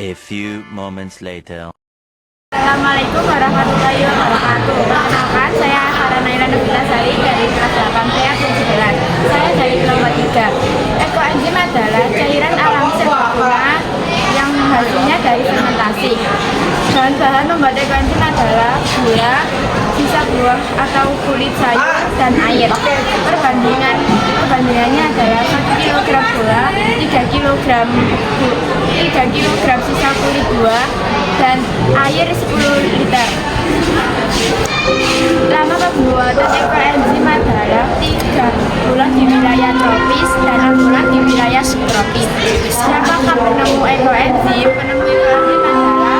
A few moments later. Assalamualaikum warahmatullahi wabarakatuh. Perkenalkan, saya Farah Naila Nabila Sari dari kelas 8 PA 11. Saya dari kelompok 3. Ekoenzim adalah cairan alami serbaguna yang hasilnya dari fermentasi. Bahan-bahan membuat ekoenzim adalah gula, sisa buah atau kulit sayur, dan air. Perbandingannya adalah 1 kg gula, 3 kg sisa kulit buah, dan air 10 liter. Lama pembuatan ekoenzim adalah 3 bulan di wilayah tropis dan 6 bulan di wilayah subtropis. Siapakah penemu ekoenzim? Penemu ekoenzim adalah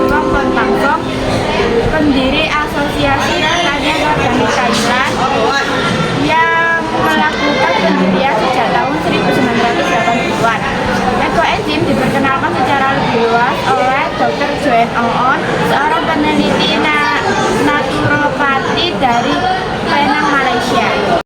Dr. Wong, pendiri Asosiasi Pertanian Organik Thailand yang melakukan pendirian sejak tahun 1980-an. Ekoenzim diperkenalkan secara lebih luas oleh Dr. Joen Oon, seorang peneliti naturopati dari Penang, Malaysia.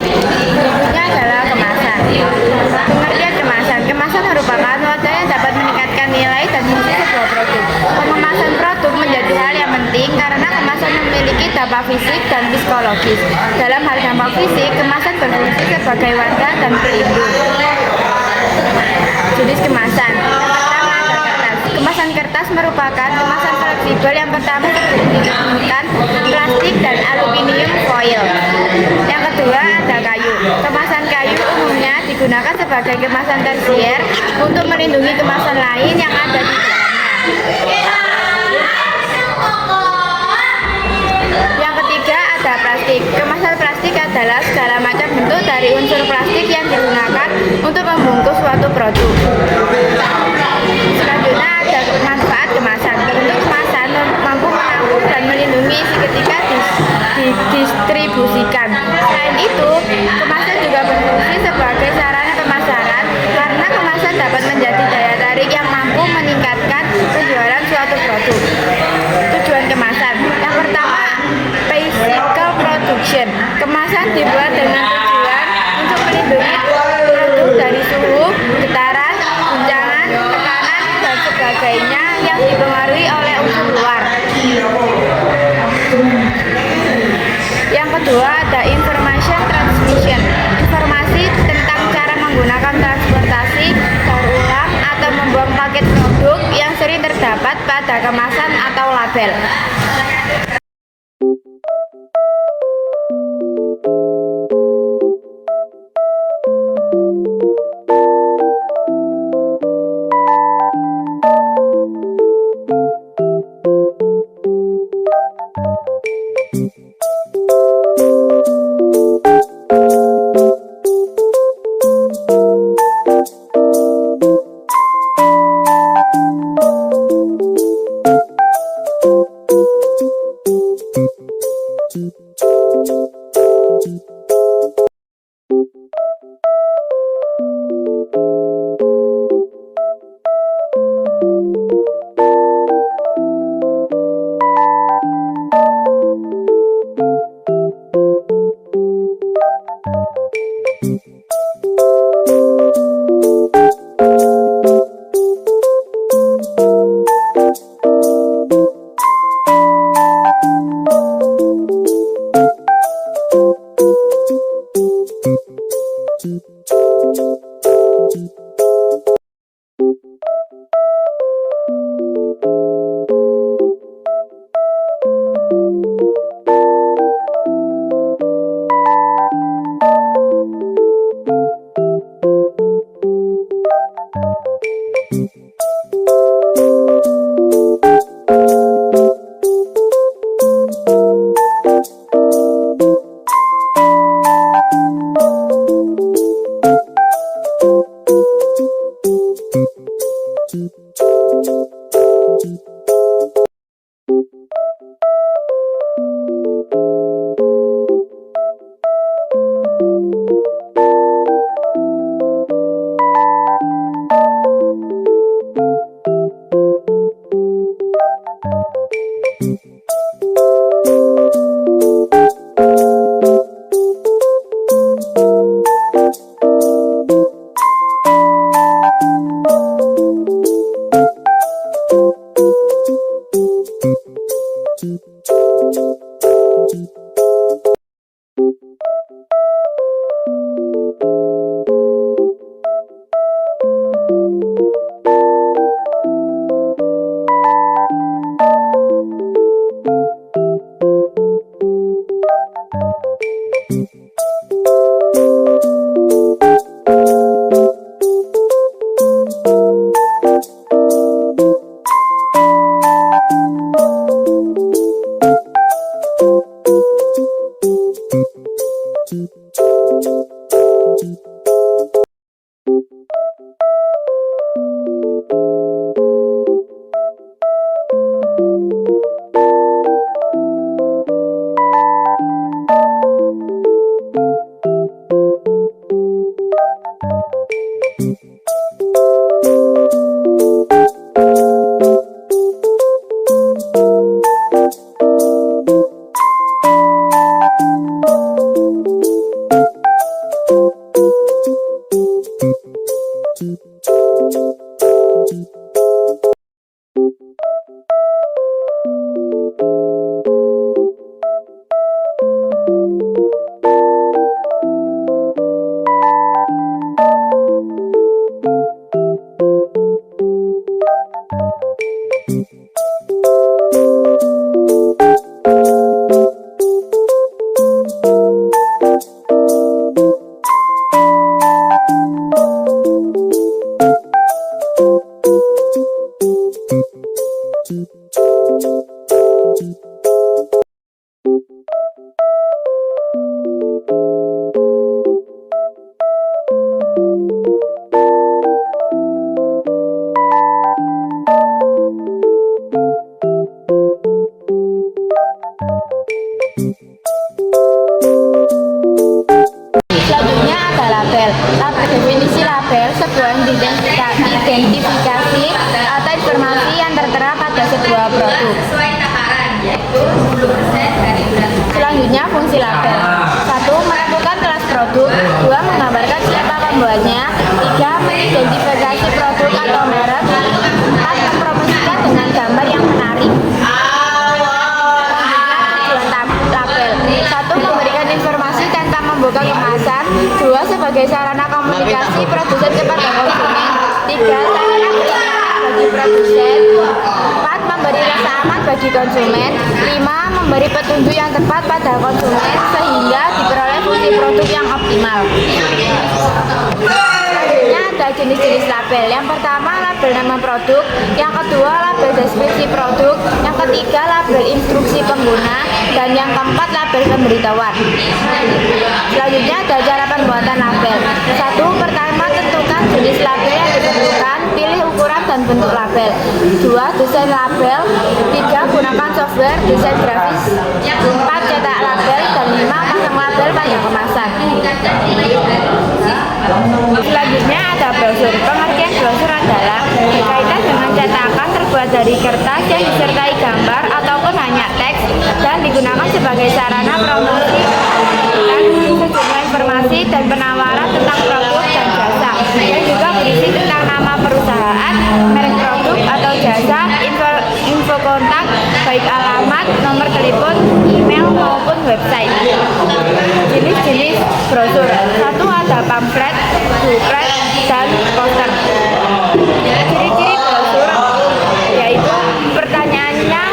Berikutnya adalah kemasan. Pengertian kemasan. Kemasan merupakan wadah yang dapat meningkatkan nilai dan fungsi sebuah produk. Pengemasan produk menjadi hal yang penting karena kemasan memiliki dampak fisik dan psikologis. Dalam hal dampak fisik, kemasan berfungsi sebagai wadah dan pelindung. Jenis kemasan. Pertama ada kertas. Kemasan kertas merupakan kemasan fleksibel yang pertama menggunakan plastik dan aluminium foil. Yang kedua ada kayu. Kemasan kayu umumnya digunakan sebagai kemasan tersier untuk melindungi kemasan lain yang ada di dalamnya. Yang ketiga ada plastik. Kemasan plastik adalah segala macam bentuk dari unsur plastik yang digunakan untuk membungkus suatu produk. Selanjutnya ada manfaat kemasan. Bentuk kemasan mampu menampung dan melindungi ketika didistribusikan. Selain itu, kemasan juga berfungsi sebagai sarana pemasaran karena kemasan dapat menjadi daya tarik yang mampu meningkatkan penjualan suatu produk. Tujuan kemasan. Yang pertama, physical production. Kemasan dibuat dengan tujuan untuk melindungi produk dari suhu, getaran, guncangan, tekanan, dan sebagainya yang dipengaruhi oleh unsur luar. Yang kedua ada information transmission. Informasi tentang cara menggunakan transportasi, daur ulang, atau membuang paket produk yang sering sering terdapat pada kemasan atau label. identifikasi atau informasi yang tertera pada sebuah produk. Selanjutnya, fungsi label. 1. Menentukan kelas produk. 2. Menggambarkan siapa pembuatnya. 3. Mengidentifikasi produk atau merek. 4. Mempromosikan dengan gambar yang menarik. Label. 1. Memberikan informasi tentang membuka kemasan. 2. Sebagai sarana komunikasi produsen kepada konsumen. 3. Sarana bagi produsen. bagi konsumen. 5. Memberi petunjuk yang tepat pada konsumen sehingga diperoleh fungsi produk yang optimal. Selanjutnya ada jenis-jenis label. Yang pertama, label nama produk. Yang kedua, label deskripsi produk. Yang ketiga, label instruksi pengguna. Dan yang keempat, label pemberitahuan. Selanjutnya ada cara pembuatan label. 1. Pertama, tentukan jenis label yang diperlukan. Pilih ukuran dan bentuk label. 2. Desain label. 3. Gunakan software desain grafis. 4. Cetak label. Dan 5. Pasang label pada kemasan. Selanjutnya ada brosur. Pengertian brosur adalah berkaitan dengan cetakan terbuat dari kertas yang disertai gambar ataupun hanya teks dan digunakan sebagai sarana promosi dan sejumlah informasi dan penawaran tentang produk dan jasa, yang juga berisi tentang nama perusahaan, merek produk atau jasa, info kontak, baik alamat, nomor telepon, email maupun website. Jenis-jenis brosur. 1. Ada pamflet, booklet, dan poster. Ciri-ciri brosur yaitu pertanyaannya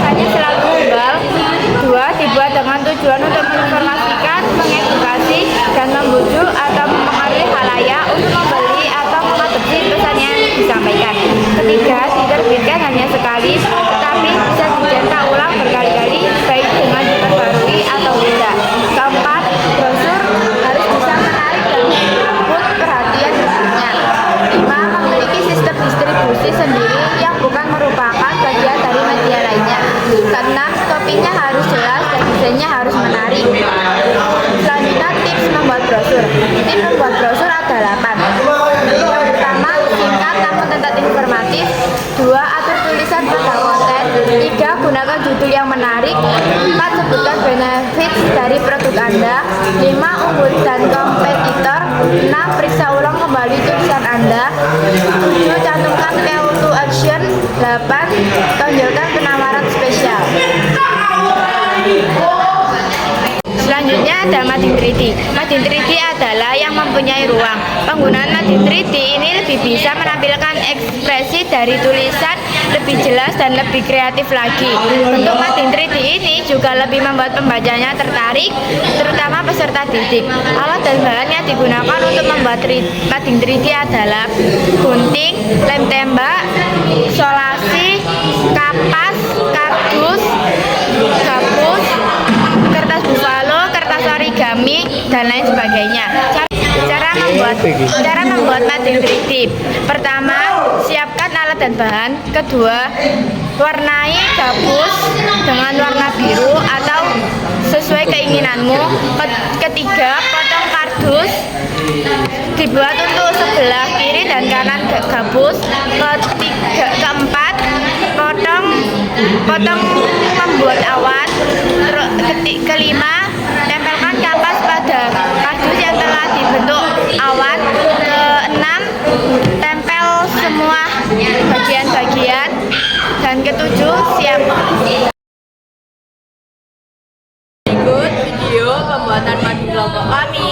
hanya selalu global. 2. Dibuat dengan tujuan untuk menginformasikan, mengedukasi, dan membujuk atau mempengaruhi khalayak untuk membeli atau mengadopsi pesan yang disampaikan. 3. Diterbitkan hanya sekali, tetapi bisa dicetak ulang berkali-kali, baik dengan diperbarui atau tidak. 4. Brosur harus bisa menarik dan merebut perhatian pengguna. 5. Memiliki sistem distribusi sendiri yang bukan merupakan bagian dari media lainnya. 6. Kopinya harus jelas dan desainnya harus menarik. Selanjutnya, tips membuat brosur. Tips membuat brosur ada 8. Yang pertama, singkat namun tetap informatif. 2. Atur tulisan pada konten. 3. Gunakan judul yang menarik. 4. Sebutkan benefit dari produk Anda. 5. Unggul dan kompetitor. 6. Periksa ulang kembali tulisan Anda. 7. Cantumkan call to action. 8. Tonjolkan penawaran spesial. Selanjutnya ada Mading 3D. Mading 3D adalah yang mempunyai ruang. Penggunaan Mading 3D ini lebih bisa menampilkan ekspresi dari tulisan lebih jelas dan lebih kreatif lagi. Bentuk Mading 3D ini juga lebih membuat pembacanya tertarik, terutama peserta didik. Alat dan bahan yang digunakan untuk membuat Mading 3D adalah gunting, lem tembak, solasi, kapas, kardus, gabus, kertas buffalo, kertas origami, dan lain sebagainya. Cara membuat Mading 3D. Pertama, siapkan alat dan bahan. Kedua, warnai gabus dengan warna biru atau sesuai keinginanmu. Ketiga, potong kardus dibuat untuk sebelah kiri dan kanan gabus. Keempat, potong membuat awan. Kelima, tempelkan kapas pada kardus yang telah dibentuk awan. Keenam, tempel semua bagian-bagian. Dan ketujuh, siap. Ikut video pembuatan mading kelompok kami.